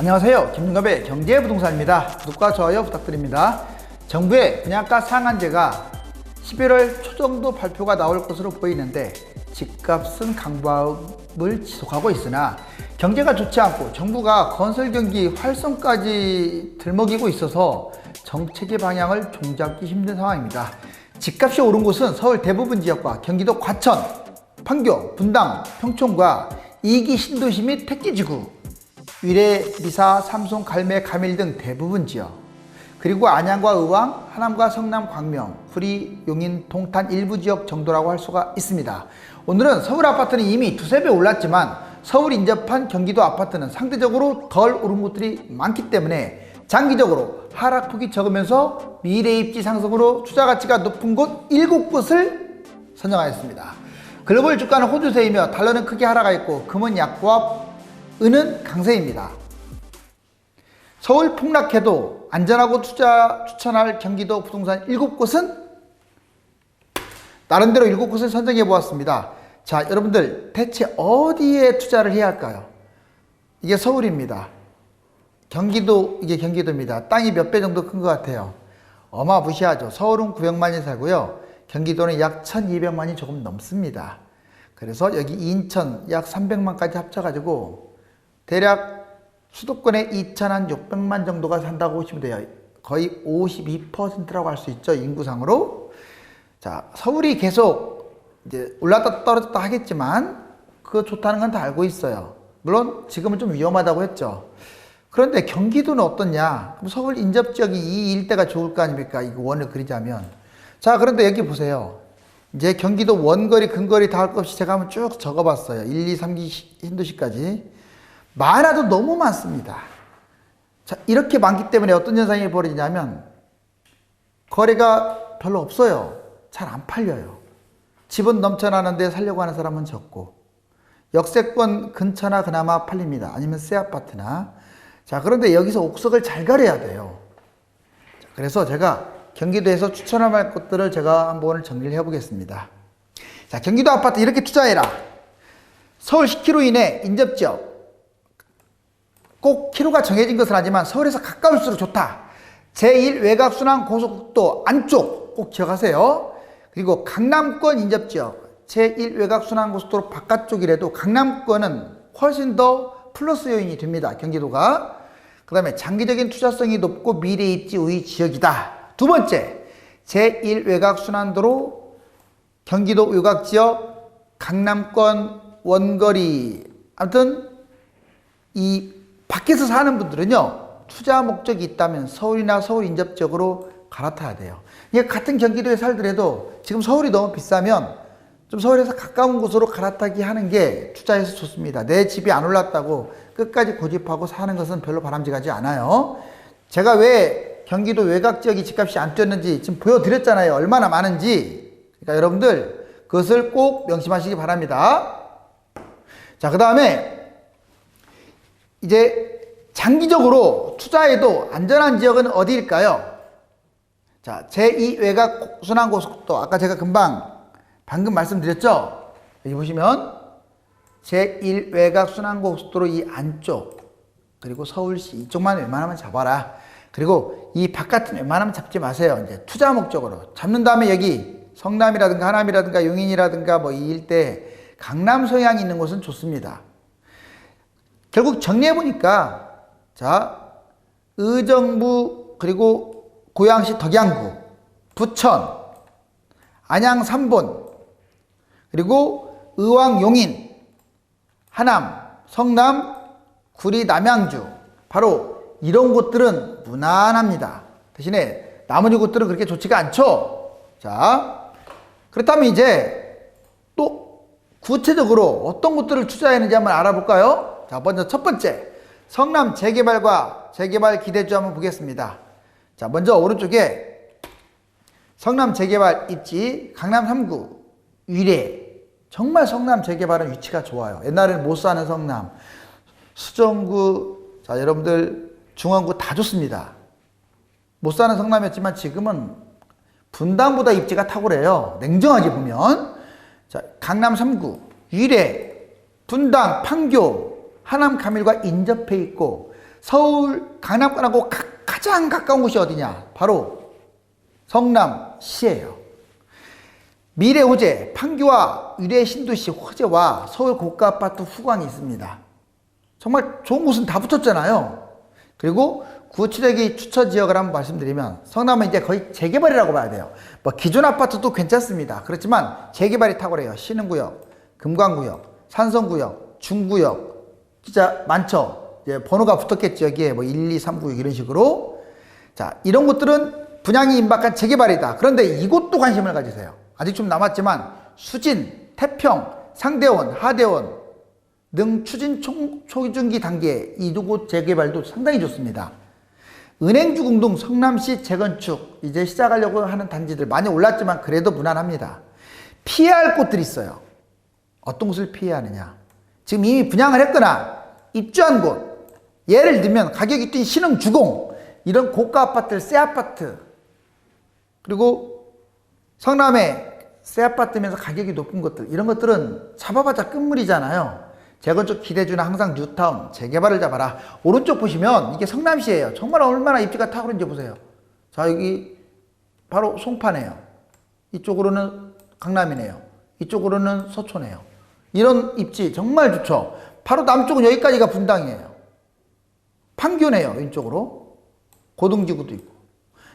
안녕하세요. 김준갑의 경제부동산입니다. 구독과 좋아요 부탁드립니다. 정부의 분양가 상한제가 11월 초 정도 발표가 나올 것으로 보이는데 집값은 강보합을 지속하고 있으나 경제가 좋지 않고 정부가 건설 경기 활성까지 들먹이고 있어서 정책의 방향을 종잡기 힘든 상황입니다. 집값이 오른 곳은 서울 대부분 지역과 경기도 과천, 판교, 분당, 평촌과 2기 신도시 및 택지지구, 위례, 미사, 삼송, 갈매, 가밀 등 대부분 지역, 그리고 안양과 의왕, 하남과 성남, 광명, 구리, 용인, 동탄 일부 지역 정도라고 할 수가 있습니다. 오늘은 서울 아파트는 이미 두세 배 올랐지만 서울 인접한 경기도 아파트는 상대적으로 덜 오른 곳들이 많기 때문에 장기적으로 하락폭이 적으면서 미래 입지 상승으로 투자 가치가 높은 곳 7곳을 선정하였습니다. 글로벌 주가는 호주세이며 달러는 크게 하락하였고 금은 약보합, 은은 강세입니다. 서울 폭락해도 안전하고 투자 추천할 경기도 부동산 7곳은 나름대로 7곳을 선정해 보았습니다. 자, 여러분들 대체 어디에 투자를 해야 할까요? 이게 서울입니다. 경기도, 이게 경기도입니다. 땅이 몇 배 정도 큰 것 같아요. 어마무시하죠. 서울은 900만이 살고요. 경기도는 약 1200만이 조금 넘습니다. 그래서 여기 인천 약 300만까지 합쳐가지고 대략 수도권에 2,600만 정도가 산다고 보시면 돼요. 거의 52%라고 할 수 있죠, 인구상으로. 자, 서울이 계속 이제 올랐다 떨어졌다 하겠지만 그거 좋다는 건 다 알고 있어요. 물론 지금은 좀 위험하다고 했죠. 그런데 경기도는 어떻냐? 그럼 서울 인접 지역이 이 일대가 좋을 거 아닙니까? 이거 원을 그리자면. 자, 그런데 여기 보세요. 이제 경기도 원거리, 근거리 다 할 것 없이 제가 한번 쭉 적어봤어요. 1, 2, 3기 신도시까지. 많아도 너무 많습니다. 자, 이렇게 많기 때문에 어떤 현상이 벌어지냐면 거래가 별로 없어요. 잘 안 팔려요. 집은 넘쳐나는데 살려고 하는 사람은 적고, 역세권 근처나 그나마 팔립니다. 아니면 새 아파트나. 자, 그런데 여기서 옥석을 잘 가려야 돼요. 자, 그래서 제가 경기도에서 추천할 곳들을 제가 한번 정리를 해보겠습니다. 자, 경기도 아파트 이렇게 투자해라. 서울 10km 이내 인접지역. 꼭 키로가 정해진 것은 아니지만 서울에서 가까울수록 좋다. 제1 외곽순환 고속국도 안쪽 꼭 기억하세요. 그리고 강남권 인접지역, 제1 외곽순환 고속도로 바깥쪽이라도 강남권은 훨씬 더 플러스 요인이 됩니다. 경기도가. 그 다음에 장기적인 투자성이 높고 미래 입지 우위 지역이다. 두 번째, 제1 외곽순환도로 경기도 외곽지역, 강남권 원거리. 아무튼 이 밖에서 사는 분들은요, 투자 목적이 있다면 서울이나 서울 인접 지역으로 갈아타야 돼요. 이게 같은 경기도에 살더라도 지금 서울이 너무 비싸면 좀 서울에서 가까운 곳으로 갈아타기 하는 게 투자에서 좋습니다. 내 집이 안 올랐다고 끝까지 고집하고 사는 것은 별로 바람직하지 않아요. 제가 왜 경기도 외곽 지역이 집값이 안 뛰었는지 지금 보여드렸잖아요. 얼마나 많은지. 그러니까 여러분들 그것을 꼭 명심하시기 바랍니다. 자, 그 다음에 이제 장기적으로 투자해도 안전한 지역은 어디일까요? 자, 제2 외곽 순환고속도, 아까 제가 방금 말씀드렸죠? 여기 보시면 제1 외곽 순환고속도로 이 안쪽, 그리고 서울시 이쪽만 웬만하면 잡아라. 그리고 이 바깥은 웬만하면 잡지 마세요. 이제 투자 목적으로 잡는 다음에 여기 성남이라든가 하남이라든가 용인이라든가 뭐 이 일대 강남 성향이 있는 곳은 좋습니다. 결국 정리해보니까, 자, 의정부, 그리고 고양시 덕양구, 부천, 안양 삼본, 그리고 의왕 용인, 하남, 성남, 구리 남양주, 바로 이런 곳들은 무난합니다. 대신에 나머지 곳들은 그렇게 좋지가 않죠. 자, 그렇다면 이제 또 구체적으로 어떤 곳들을 투자했는지 한번 알아볼까요? 자, 먼저 첫 번째, 성남 재개발과 재개발 기대주 한번 보겠습니다. 자, 먼저 오른쪽에 성남 재개발 입지, 강남 3구, 위례. 정말 성남 재개발은 위치가 좋아요. 옛날에는 못 사는 성남, 수정구, 자, 여러분들 중원구 다 좋습니다. 못 사는 성남이었지만 지금은 분당보다 입지가 탁월해요. 냉정하게 보면. 자, 강남 3구, 위례, 분당, 판교, 하남 가밀과 인접해 있고 서울 강남권하고 가장 가까운 곳이 어디냐? 바로 성남시예요. 미래 호재, 판교와 유래 신도시 호재와 서울 고가 아파트 후광이 있습니다. 정말 좋은 곳은 다 붙었잖아요. 그리고 구치력이 추천 지역을 한번 말씀드리면 성남은 이제 거의 재개발이라고 봐야 돼요. 뭐 기존 아파트도 괜찮습니다. 그렇지만 재개발이 탁월해요. 신흥구역, 금광구역, 산성구역, 중구역 진짜 많죠. 이제 번호가 붙었겠죠. 여기에 뭐 1, 2, 3 구역 이런 식으로. 자, 이런 곳들은 분양이 임박한 재개발이다. 그런데 이곳도 관심을 가지세요. 아직 좀 남았지만 수진, 태평, 상대원, 하대원 등 추진 초중기 단계 이곳 재개발도 상당히 좋습니다. 은행주공 등 성남시 재건축 이제 시작하려고 하는 단지들 많이 올랐지만 그래도 무난합니다. 피해야 할 곳들이 있어요. 어떤 곳을 피해야 하느냐? 지금 이미 분양을 했거나 입주한 곳, 예를 들면 가격이 뛴 신흥주공, 이런 고가 아파트, 새 아파트, 그리고 성남의 새 아파트면서 가격이 높은 것들, 이런 것들은 잡아봤자 끝물이잖아요. 재건축 기대주는 항상 뉴타운, 재개발을 잡아라. 오른쪽 보시면 이게 성남시예요. 정말 얼마나 입지가 탁월한지 보세요. 자, 여기 바로 송파네요. 이쪽으로는 강남이네요. 이쪽으로는 서초네요. 이런 입지 정말 좋죠. 바로 남쪽은 여기까지가 분당이에요. 판교네요. 왼쪽으로. 고등지구도 있고.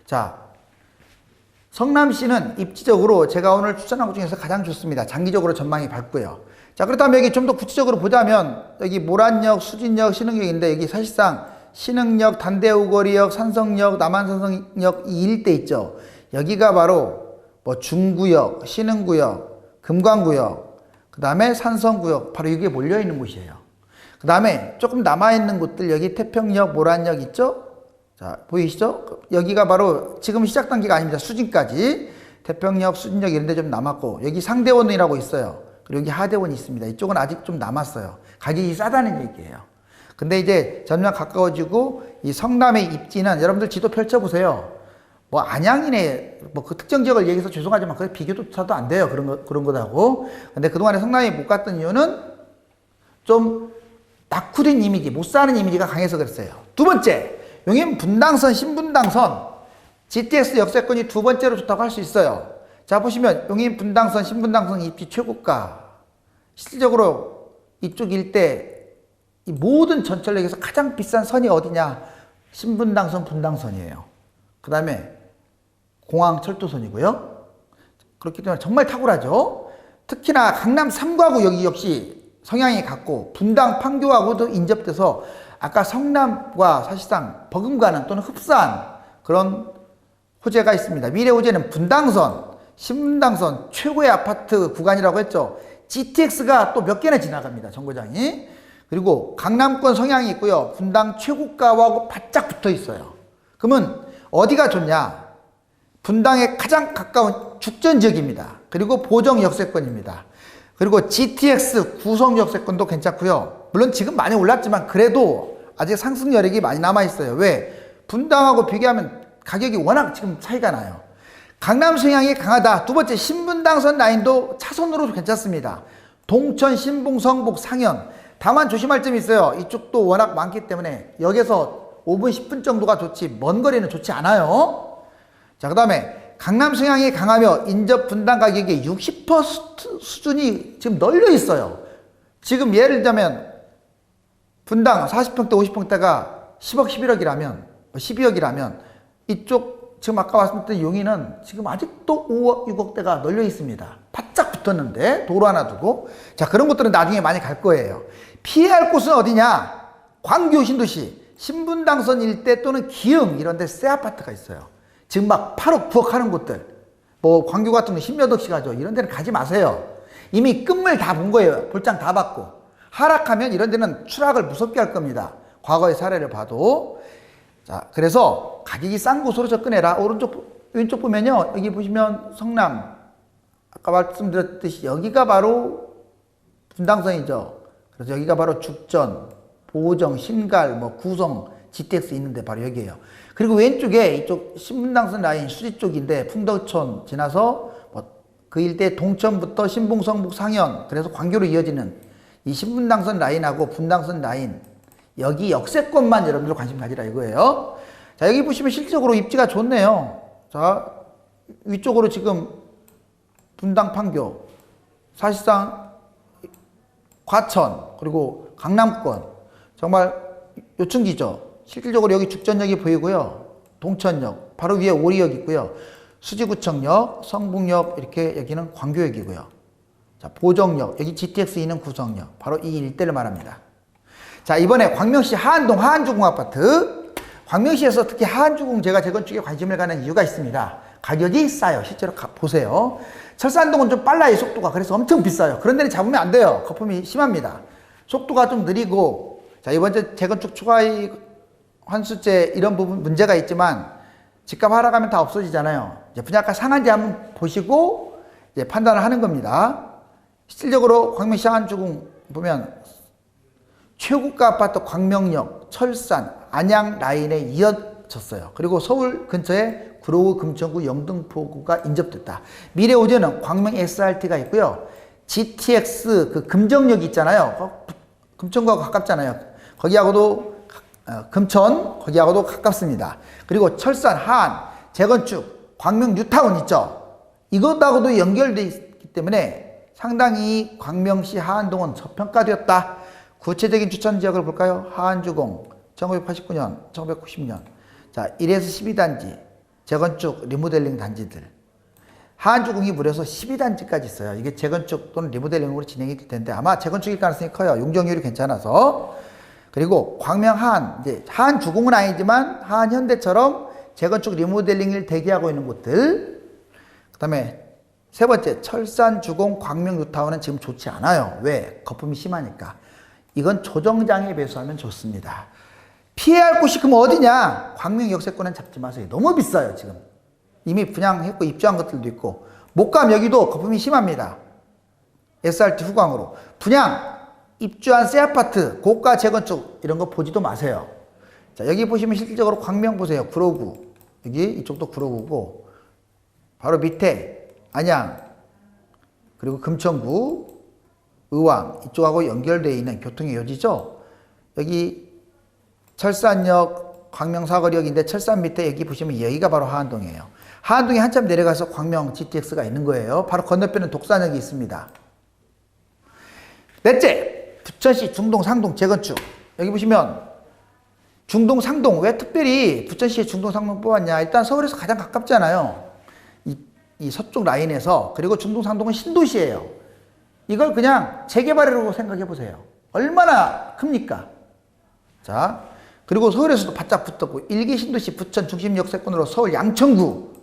자, 성남시는 입지적으로 제가 오늘 추천한 것 중에서 가장 좋습니다. 장기적으로 전망이 밝고요. 자, 그렇다면 여기 좀 더 구체적으로 보자면 여기 모란역, 수진역, 신흥역인데 여기 사실상 신흥역, 단대우거리역, 산성역, 남한산성역 이 일대 있죠. 여기가 바로 뭐 중구역, 신흥구역, 금광구역, 그 다음에 산성구역, 바로 여기에 몰려있는 곳이에요. 그 다음에 조금 남아있는 곳들 여기 태평역, 모란역 있죠? 자, 보이시죠? 여기가 바로 지금 시작 단계가 아닙니다. 수진까지. 태평역, 수진역 이런 데 좀 남았고 여기 상대원이라고 있어요. 그리고 여기 하대원이 있습니다. 이쪽은 아직 좀 남았어요. 가격이 싸다는 얘기예요. 근데 이제 점점 가까워지고 이 성남의 입지는 여러분들 지도 펼쳐보세요. 뭐 안양이네, 뭐 그 특정 지역을 얘기해서 죄송하지만 그게 비교조차도 안 돼요. 그런 거다고. 근데 그동안에 성남이 못 갔던 이유는 좀 낙후된 이미지, 못 사는 이미지가 강해서 그랬어요. 두 번째, 용인 분당선, 신분당선, GTX 역세권이 두 번째로 좋다고 할 수 있어요. 자, 보시면 용인 분당선, 신분당선 입지 최고가. 실질적으로 이쪽 일대 이 모든 전철역에서 가장 비싼 선이 어디냐? 신분당선, 분당선이에요. 그 다음에 공항철도선이고요. 그렇기 때문에 정말 탁월하죠. 특히나 강남 3가구 여기 역시 성향이 같고 분당, 판교하고도 인접돼서 아까 성남과 사실상 버금가는 또는 흡사한 그런 호재가 있습니다. 미래 호재는 분당선, 신분당선 최고의 아파트 구간이라고 했죠. GTX가 또 몇 개나 지나갑니다. 정거장이. 그리고 강남권 성향이 있고요. 분당 최고가하고 바짝 붙어 있어요. 그러면 어디가 좋냐? 분당에 가장 가까운 죽전 지역입니다. 그리고 보정 역세권입니다. 그리고 GTX 구성 역세권도 괜찮고요. 물론 지금 많이 올랐지만 그래도 아직 상승 여력이 많이 남아 있어요. 왜? 분당하고 비교하면 가격이 워낙 지금 차이가 나요. 강남 성향이 강하다. 두 번째, 신분당선 라인도 차선으로 괜찮습니다. 동천, 신봉, 성북, 상현. 다만 조심할 점이 있어요. 이쪽도 워낙 많기 때문에 여기서 5분, 10분 정도가 좋지 먼 거리는 좋지 않아요. 자, 그 다음에 강남 성향이 강하며 인접 분당 가격이 60% 수준이 지금 널려 있어요. 지금 예를 들자면 분당 40평대, 50평대가 10억, 11억이라면 12억이라면 이쪽 지금 아까 말씀드린 용인은 지금 아직도 5억, 6억대가 널려 있습니다. 바짝 붙었는데 도로 하나 두고. 자, 그런 것들은 나중에 많이 갈 거예요. 피해야 할 곳은 어디냐? 광교 신도시, 신분당선 일대 또는 기흥 이런 데 새 아파트가 있어요. 지금 막 8억, 9억 하는 곳들. 뭐 광교 같은 거 10몇 억씩 하죠. 이런 데는 가지 마세요. 이미 끝물 다 본 거예요. 볼장 다 받고. 하락하면 이런 데는 추락을 무섭게 할 겁니다. 과거의 사례를 봐도. 자, 그래서 가격이 싼 곳으로 접근해라. 오른쪽, 왼쪽 보면요. 여기 보시면 성남. 아까 말씀드렸듯이 여기가 바로 분당선이죠. 그래서 여기가 바로 죽전, 보정, 신갈, 뭐 구성, GTX 있는데 바로 여기에요. 그리고 왼쪽에 이쪽 신분당선 라인 수지 쪽인데 풍덕천 지나서 뭐 그 일대 동천부터 신봉, 성북, 상현 그래서 광교로 이어지는 이 신분당선 라인하고 분당선 라인 여기 역세권만 여러분들 관심 가지라 이거예요. 자, 여기 보시면 실질적으로 입지가 좋네요. 자, 위쪽으로 지금 분당 판교, 사실상 과천, 그리고 강남권, 정말 요층지죠. 실질적으로 여기 죽전역이 보이고요. 동천역, 바로 위에 오리역 있고요. 수지구청역, 성북역, 이렇게 여기는 광교역이고요. 자, 보정역, 여기 GTX 있는 구성역, 바로 이 일대를 말합니다. 자, 이번에 광명시 하안동 하안주공 아파트. 광명시에서 특히 하안주공 제가 재건축에 관심을 가는 이유가 있습니다. 가격이 싸요. 실제로 보세요. 철산동은 좀 빨라요, 속도가. 그래서 엄청 비싸요. 그런 데는 잡으면 안 돼요. 거품이 심합니다. 속도가 좀 느리고, 자, 이번 주 재건축 초과이익 환수제 이런 부분 문제가 있지만 집값 하락하면 다 없어지잖아요. 이제 분양가 상한제 한번 보시고 이제 판단을 하는 겁니다. 실질적으로 광명시 하안주공 보면 최고가 아파트 광명역, 철산, 안양 라인에 이어졌어요. 그리고 서울 근처에 구로구, 금천구, 영등포구가 인접됐다. 미래오전은 광명 SRT가 있고요. GTX 그 금정역 있잖아요. 금천구하고 가깝잖아요. 거기하고도 금천, 거기하고도 가깝습니다. 그리고 철산, 하안, 재건축, 광명 뉴타운 있죠. 이것하고도 연결되어 있기 때문에 상당히 광명시 하안동은 저평가되었다. 구체적인 추천 지역을 볼까요? 하안주공 1989년, 1990년. 자, 1에서 12단지 재건축 리모델링 단지들. 하안주공이 무려서 12단지까지 있어요. 이게 재건축 또는 리모델링으로 진행이 될 텐데 아마 재건축일 가능성이 커요. 용적률이 괜찮아서. 그리고 광명 하안, 이제 하안주공은 아니지만 하안현대처럼 재건축 리모델링을 대기하고 있는 곳들. 그 다음에 세 번째, 철산주공 광명 뉴타운은 지금 좋지 않아요. 왜? 거품이 심하니까. 이건 조정장에 배수하면 좋습니다. 피해야 할 곳이 그럼 어디냐? 광명 역세권은 잡지 마세요. 너무 비싸요, 지금. 이미 분양했고 입주한 것들도 있고. 목감 여기도 거품이 심합니다. SRT 후광으로. 분양, 입주한 새 아파트, 고가 재건축 이런 거 보지도 마세요. 자, 여기 보시면 실질적으로 광명 보세요. 구로구. 여기 이쪽도 구로구고. 바로 밑에 안양, 그리고 금천구, 의왕 이쪽하고 연결되어 있는 교통의 요지죠. 여기 철산역, 광명 사거리역인데 철산 밑에 여기 보시면 여기가 바로 하안동이에요. 하안동이 한참 내려가서 광명 GTX가 있는 거예요. 바로 건너편은 독산역이 있습니다. 넷째, 부천시 중동 상동 재건축. 여기 보시면 중동 상동, 왜 특별히 부천시에 중동 상동 뽑았냐? 일단 서울에서 가장 가깝잖아요. 이 서쪽 라인에서. 그리고 중동 상동은 신도시예요. 이걸 그냥 재개발이라고 생각해 보세요. 얼마나 큽니까? 자, 그리고 서울에서도 바짝 붙었고 1기 신도시 부천 중심 역세권으로 서울 양천구,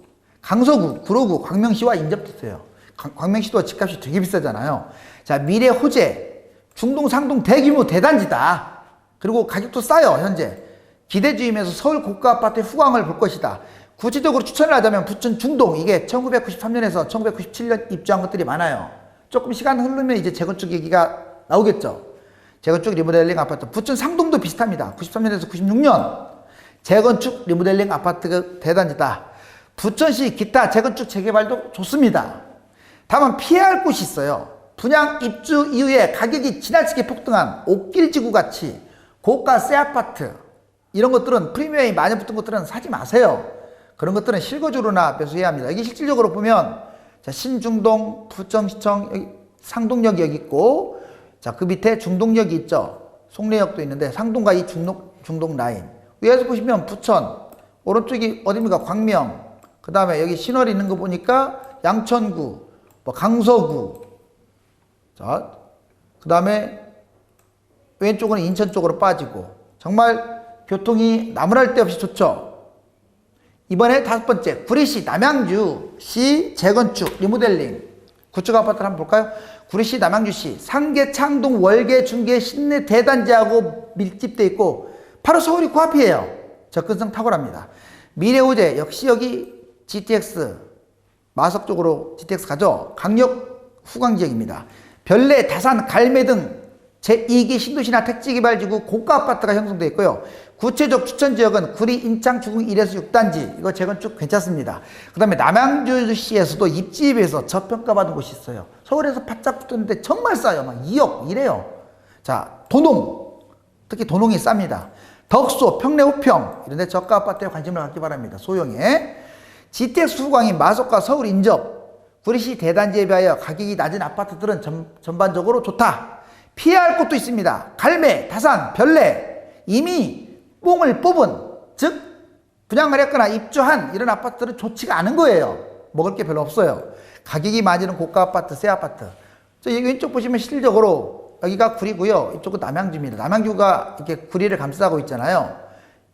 강서구, 구로구, 광명시와 인접됐어요. 광명시도 집값이 되게 비싸잖아요. 자, 미래 호재, 중동 상동 대규모 대단지다. 그리고 가격도 싸요, 현재. 기대주임에서 서울 고가 아파트의 후광을 볼 것이다. 구체적으로 추천을 하자면 부천 중동, 이게 1993년에서 1997년 입주한 것들이 많아요. 조금 시간 흐르면 이제 재건축 얘기가 나오겠죠. 재건축 리모델링 아파트. 부천 상동도 비슷합니다. 93년에서 96년 재건축 리모델링 아파트 대단지다. 부천시 기타 재건축 재개발도 좋습니다. 다만 피해야 할 곳이 있어요. 분양 입주 이후에 가격이 지나치게 폭등한 옥길지구 같이 고가 새 아파트 이런 것들은 프리미엄이 많이 붙은 것들은 사지 마세요. 그런 것들은 실거주로나 매수해야 합니다. 이게 실질적으로 보면 자, 신중동, 부천시청, 여기 상동역이 여기 있고, 자, 그 밑에 중동역이 있죠. 송내역도 있는데, 상동과 이 중동 라인. 위에서 보시면 부천, 오른쪽이 어디입니까? 광명. 그 다음에 여기 신월이 있는 거 보니까 양천구, 뭐 강서구. 자, 그 다음에 왼쪽은 인천 쪽으로 빠지고. 정말 교통이 나무랄 데 없이 좋죠. 이번에 다섯 번째, 구리시 남양주시 재건축 리모델링 구축 아파트를 한번 볼까요? 구리시 남양주시 상계 창동 월계 중계 신내 대단지하고 밀집되어 있고 바로 서울이 코앞이에요. 접근성 탁월합니다. 미래호재 역시 여기 GTX 마석 쪽으로 GTX 가죠. 강력 후광지역입니다. 별내, 다산, 갈매 등 제2기 신도시나 택지개발지구 고가 아파트가 형성되어 있고요. 구체적 추천 지역은 구리, 인창, 주공 1에서 6단지. 이거 재건축 괜찮습니다. 그 다음에 남양주시에서도 입지에 서 저평가받은 곳이 있어요. 서울에서 바짝 붙었는데 정말 싸요. 막 2억 이래요. 자, 도농. 특히 도농이 쌉니다. 덕소, 평내, 호평 이런 데 저가 아파트에 관심을 갖기 바랍니다. 소형의 GTX 후광인 마석과 서울 인접, 구리시 대단지에 비하여 가격이 낮은 아파트들은 전반적으로 좋다. 피해야 할 곳도 있습니다. 갈매, 다산, 별내 이미 뽕을 뽑은, 즉 분양을 했거나 입주한 이런 아파트들은 좋지가 않은 거예요. 먹을 게 별로 없어요. 가격이 많이 는 고가 아파트, 새 아파트. 저 왼쪽 보시면 실질적으로 여기가 구리고요. 이쪽은 남양주입니다. 남양주가 이렇게 구리를 감싸고 있잖아요.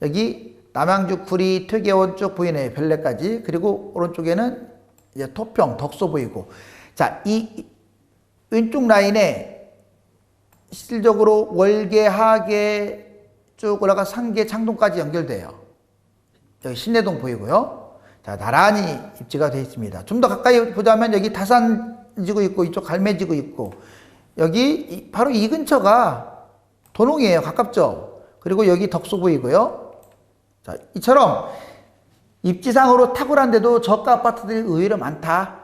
여기 남양주, 구리, 퇴계원 쭉 보이네요. 별내까지. 그리고 오른쪽에는 이제 토평, 덕소 보이고. 자, 이 왼쪽 라인에 실질적으로 월계, 하계 쭉 올라가 상계, 창동까지 연결돼요. 여기 신내동 보이고요. 자, 나란히 입지가 되어 있습니다. 좀 더 가까이 보자면 여기 다산지구 있고 이쪽 갈매지구 있고 여기 바로 이 근처가 도농이에요. 가깝죠. 그리고 여기 덕소 보이고요. 자, 이처럼 입지상으로 탁월한데도 저가 아파트들이 의외로 많다.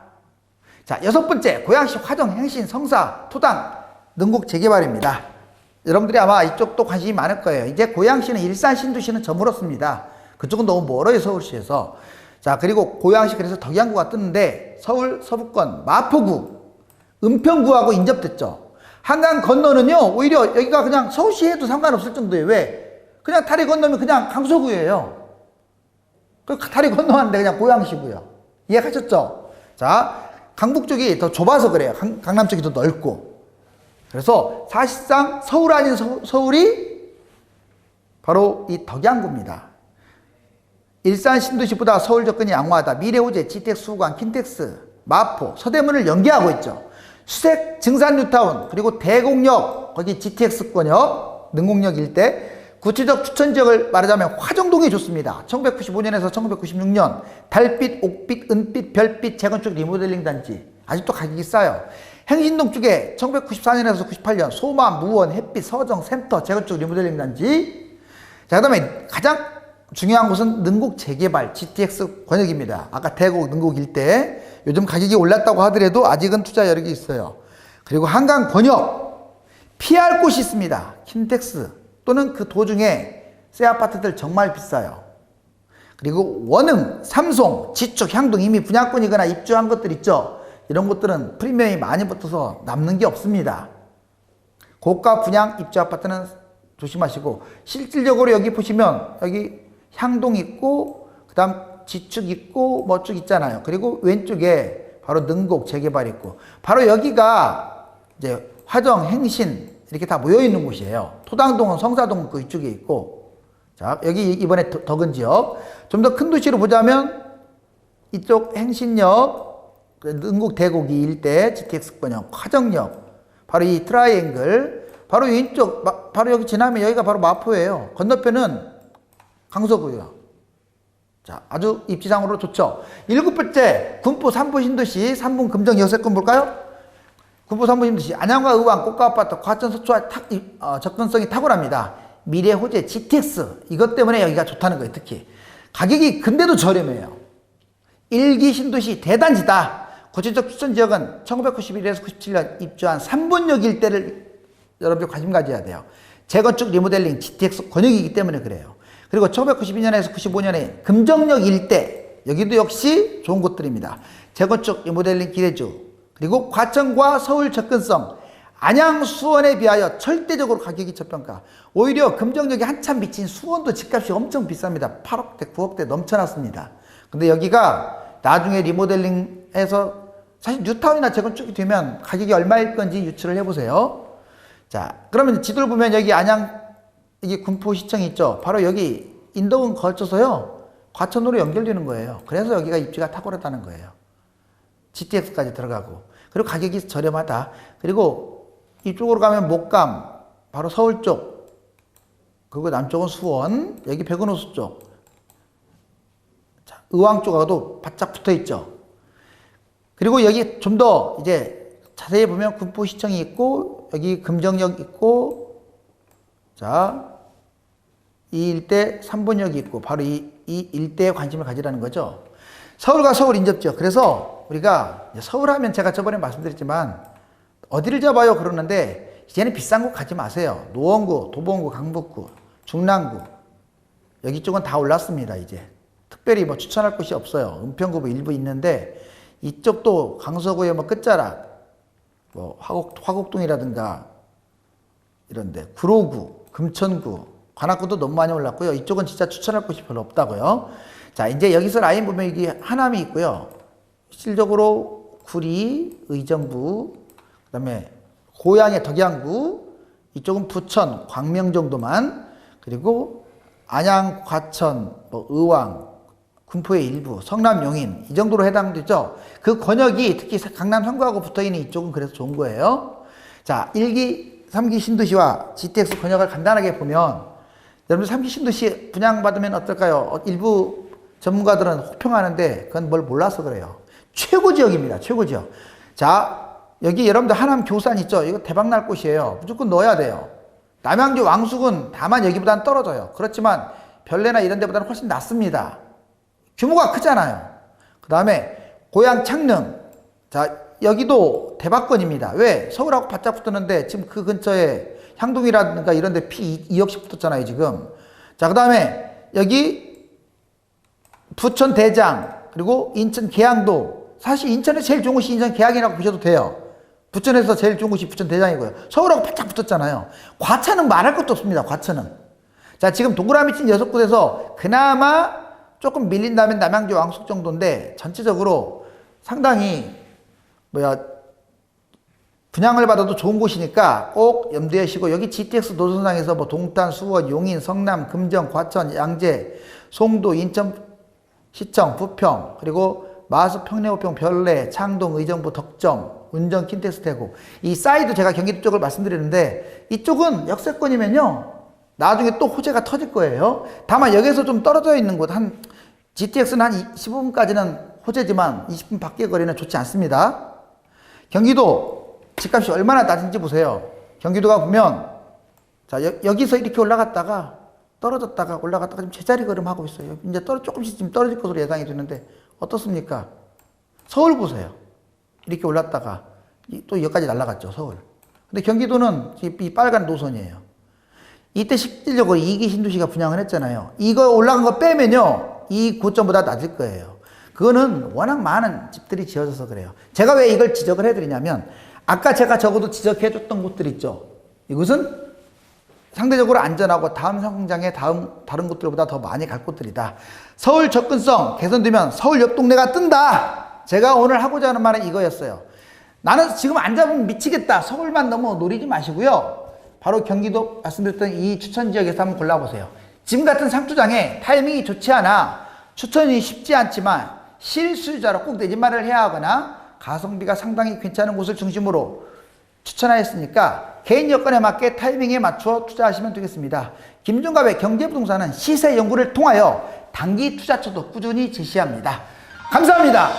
자, 6번째 고양시 화정, 행신, 성사, 토당, 능곡 재개발입니다. 여러분들이 아마 이쪽도 관심이 많을 거예요. 이제 고양시는 일산, 신도시는 저물었습니다. 그쪽은 너무 멀어요, 서울시에서. 자, 그리고 고양시 그래서 덕양구가 뜨는데 서울 서부권 마포구, 은평구하고 인접됐죠. 한강 건너는요, 오히려 여기가 그냥 서울시 해도 상관없을 정도예요. 왜? 그냥 다리 건너면 그냥 강서구예요. 그 다리 건너왔는데 그냥 고양시고요. 이해하셨죠? 자, 강북 쪽이 더 좁아서 그래요. 강남 쪽이 더 넓고. 그래서 사실상 서울 아닌 서울이 바로 이 덕양구입니다. 일산 신도시보다 서울 접근이 양호하다. 미래호재, GTX 후광, 킨텍스, 마포, 서대문을 연계하고 있죠. 수색, 증산 뉴타운, 그리고 대곡역, 거기 GTX권역, 능곡역 일대, 구체적 추천 지역을 말하자면 화정동이 좋습니다. 1995년에서 1996년 달빛, 옥빛, 은빛, 별빛 재건축 리모델링 단지. 아직도 가격이 싸요. 행신동 쪽에 1994년에서 98년 소마, 무원, 햇빛, 서정, 센터 재건축 리모델링 단지. 자, 그 다음에 가장 중요한 곳은 능곡 재개발 GTX 권역입니다. 아까 대곡, 능곡 일대. 요즘 가격이 올랐다고 하더라도 아직은 투자 여력이 있어요. 그리고 한강 권역 피할 곳이 있습니다. 킨텍스 또는 그 도중에 새 아파트들 정말 비싸요. 그리고 원흥, 삼송, 지축, 향동 이미 분양권이거나 입주한 것들 있죠. 이런 것들은 프리미엄이 많이 붙어서 남는 게 없습니다. 고가 분양 입주 아파트는 조심하시고 실질적으로 여기 보시면 여기 향동 있고 그 다음 지축 있고 뭐 쭉 있잖아요. 그리고 왼쪽에 바로 능곡 재개발 있고 바로 여기가 이제 화정, 행신 이렇게 다 모여 있는 곳이에요. 토당동은 성사동 그 이쪽에 있고 자 여기 이번에 덕은 지역 좀 더 큰 도시로 보자면 이쪽 행신역, 능곡 대곡이 일대 GTX권역, 화정역 바로 이 트라이앵글 바로 왼쪽 바로 여기 지나면 여기가 바로 마포예요. 건너편은 강서구요. 자, 아주 입지상으로 좋죠. 7번째, 군포 3분 신도시, 3분 금정 여세권 볼까요? 군포 3분 신도시, 안양과 의왕, 고가 아파트, 과천 서초와 접근성이 탁월합니다. 미래 호재, GTX, 이것 때문에 여기가 좋다는 거예요, 특히. 가격이 근데도 저렴해요. 1기 신도시 대단지다. 구체적 추천 지역은 1991에서 97년 입주한 3분역 일대를 여러분들 관심 가져야 돼요. 재건축 리모델링 GTX 권역이기 때문에 그래요. 그리고 1992년에서 95년에 금정역 일대 여기도 역시 좋은 곳들입니다. 재건축 리모델링 기대주 그리고 과천과 서울 접근성 안양 수원에 비하여 절대적으로 가격이 저평가. 오히려 금정역이 한참 비친 수원도 집값이 엄청 비쌉니다. 8억대 9억대 넘쳐났습니다. 근데 여기가 나중에 리모델링해서 사실 뉴타운이나 재건축이 되면 가격이 얼마일 건지 유추를 해보세요. 자, 그러면 지도를 보면 여기 안양 이게 군포시청이 있죠. 바로 여기 인덕은 걸쳐서요. 과천으로 연결되는 거예요. 그래서 여기가 입지가 탁월하다는 거예요. GTX까지 들어가고. 그리고 가격이 저렴하다. 그리고 이쪽으로 가면 목감, 바로 서울 쪽. 그리고 남쪽은 수원, 여기 백운호수 쪽. 자, 의왕 쪽하고도 바짝 붙어 있죠. 그리고 여기 좀 더 이제 자세히 보면 군포시청이 있고, 여기 금정역 있고, 자, 이 일대 3분역이 있고 바로 이 일대에 관심을 가지라는 거죠. 서울과 서울 인접지역. 그래서 우리가 서울 하면 제가 저번에 말씀드렸지만 어디를 잡아요 그러는데 이제는 비싼 곳 가지 마세요. 노원구, 도봉구, 강북구, 중랑구 여기 쪽은 다 올랐습니다. 이제 특별히 뭐 추천할 곳이 없어요. 은평구 뭐 일부 있는데 이쪽도 강서구의 뭐 끝자락 뭐 화곡동이라든가 이런데 구로구, 금천구, 관악구도 너무 많이 올랐고요. 이쪽은 진짜 추천할 곳이 별로 없다고요. 자, 이제 여기서 라인 보면 이게 하남이 있고요. 실질적으로 구리, 의정부, 그다음에 고양의 덕양구, 이쪽은 부천, 광명 정도만, 그리고 안양, 과천, 뭐 의왕, 군포의 일부, 성남, 용인 이 정도로 해당되죠. 그 권역이 특히 강남 3구하고 붙어있는 이쪽은 그래서 좋은 거예요. 자, 1기, 3기 신도시와 GTX 권역을 간단하게 보면 여러분들 3기 신도시 분양받으면 어떨까요? 일부 전문가들은 호평하는데 그건 뭘 몰라서 그래요. 최고 지역입니다. 최고 지역. 자, 여기 여러분들 하남 교산 있죠? 이거 대박 날 곳이에요. 무조건 넣어야 돼요. 남양주 왕숙은 다만 여기보다는 떨어져요. 그렇지만 별내나 이런 데보다는 훨씬 낫습니다. 규모가 크잖아요. 그 다음에 고양 창릉. 자, 여기도 대박권입니다. 왜? 서울하고 바짝 붙었는데 지금 그 근처에 향동이라든가 이런 데 피 2억씩 붙었잖아요, 지금. 자, 그 다음에 여기 부천 대장, 그리고 인천 계양도. 사실 인천에 제일 좋은 곳이 인천 계양이라고 보셔도 돼요. 부천에서 제일 좋은 곳이 부천 대장이고요. 서울하고 바짝 붙었잖아요. 과천은 말할 것도 없습니다, 과천은. 자, 지금 동그라미 친 6곳에서 그나마 조금 밀린다면 남양주 왕숙 정도인데 전체적으로 상당히 분양을 받아도 좋은 곳이니까 꼭 염두에 하시고, 여기 GTX 노선상에서 뭐 동탄, 수원, 용인, 성남, 금정, 과천, 양재, 송도, 인천 시청, 부평, 그리고 마수, 평내호평, 별내, 창동, 의정부, 덕정, 운정, 킨텍스, 대구. 이 사이드 제가 경기도 쪽을 말씀드리는데 이쪽은 역세권이면요 나중에 또 호재가 터질 거예요. 다만 여기서 좀 떨어져 있는 곳, 한 GTX는 한 15분까지는 호재지만 20분 밖의 거리는 좋지 않습니다. 경기도 집값이 얼마나 낮은지 보세요. 경기도가 보면 자, 여기서 이렇게 올라갔다가 떨어졌다가 올라갔다가 지금 제자리 걸음하고 있어요. 이제 조금씩 지금 떨어질 것으로 예상이 되는데 어떻습니까? 서울 보세요. 이렇게 올랐다가 또 여기까지 날아갔죠, 서울. 근데 경기도는 이 빨간 노선이에요. 이때 실질적으로 2기 신도시가 분양을 했잖아요. 이거 올라간 거 빼면요 이 고점보다 낮을 거예요. 그거는 워낙 많은 집들이 지어져서 그래요. 제가 왜 이걸 지적을 해드리냐면 아까 제가 적어도 지적해줬던 곳들 있죠. 이것은 상대적으로 안전하고 다음 성장에 다른 곳들보다 더 많이 갈 곳들이다. 서울 접근성 개선되면 서울 옆 동네가 뜬다. 제가 오늘 하고자 하는 말은 이거였어요. 나는 지금 안 잡으면 미치겠다. 서울만 너무 노리지 마시고요. 바로 경기도 말씀드렸던 이 추천 지역에서 한번 골라보세요. 지금 같은 상투장에 타이밍이 좋지 않아 추천이 쉽지 않지만 실수요자로 꼭 내집마련을 해야 하거나 가성비가 상당히 괜찮은 곳을 중심으로 추천하였으니까 개인 여건에 맞게 타이밍에 맞추어 투자하시면 되겠습니다. 김종갑의 경제부동산은 시세 연구를 통하여 단기 투자처도 꾸준히 제시합니다. 감사합니다.